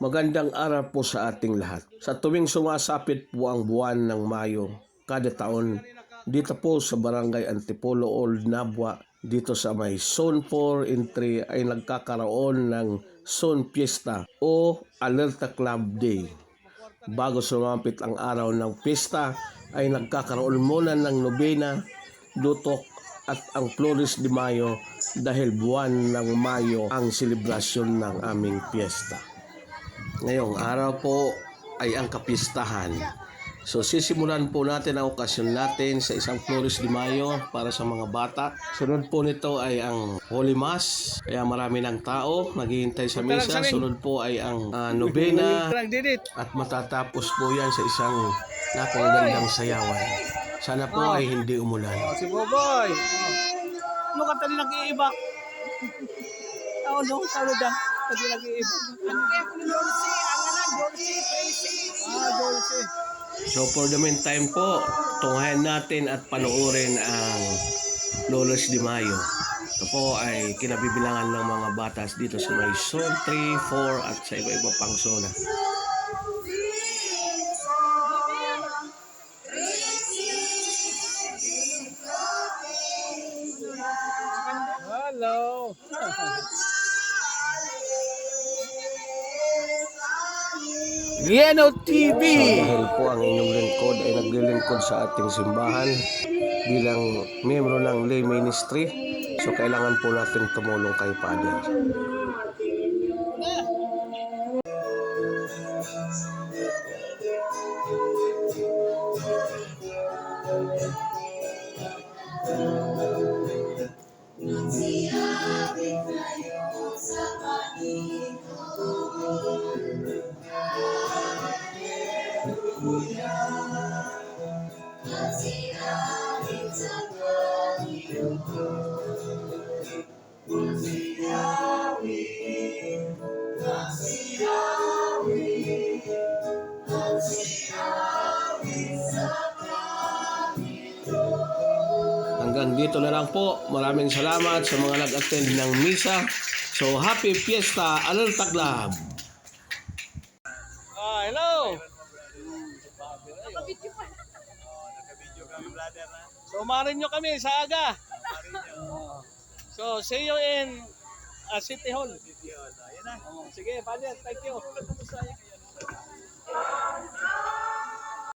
Magandang araw po sa ating lahat. Sa tuwing sumasapit po ang buwan ng Mayo, kada taon, dito po sa Barangay Antipolo Old Nabwa, dito sa may Zone 4 and 3 ay nagkakaroon ng Zone Fiesta o Alerta Club Day. Bago sumapit ang araw ng pista, ay nagkakaroon muna ng nobena, dutok at ang Flores de Mayo dahil buwan ng Mayo ang selebrasyon ng aming piyesta. Ngayong araw po ay ang kapistahan. So sisimulan po natin ang okasyon natin sa isang Flores de Mayo para sa mga bata. Sunod po nito ay ang Holy Mass, kaya marami ng tao naghihintay sa misa. Sunod po ay ang nobena at matatapos po yan sa isang napakagandang sayawan. Sana po ay hindi umulan. Si Boboy. Ano ka tali nag-iiba? No, talo dyan. Tali nag-iiba. Dolce. So for the meantime po, tunghayan natin at panoorin ang Flores de Mayo. Ito po ay kinabibilangan ng mga batas dito sa may Zone 3, 4 at sa iba-iba pang zona. Hello. Lieno TV. So dahil po ang inyong lingkod ay naglilingkod sa ating simbahan bilang miyembro ng lay ministry, so kailangan po natin tumulong kay Father. Hanggang dito na lang po. Maraming salamat sa mga nag-attend ng misa. So happy Fiesta Alerta Club! Hello. So umarin nyo kami sa aga. So see you in City Hall. Sige, Father, thank you.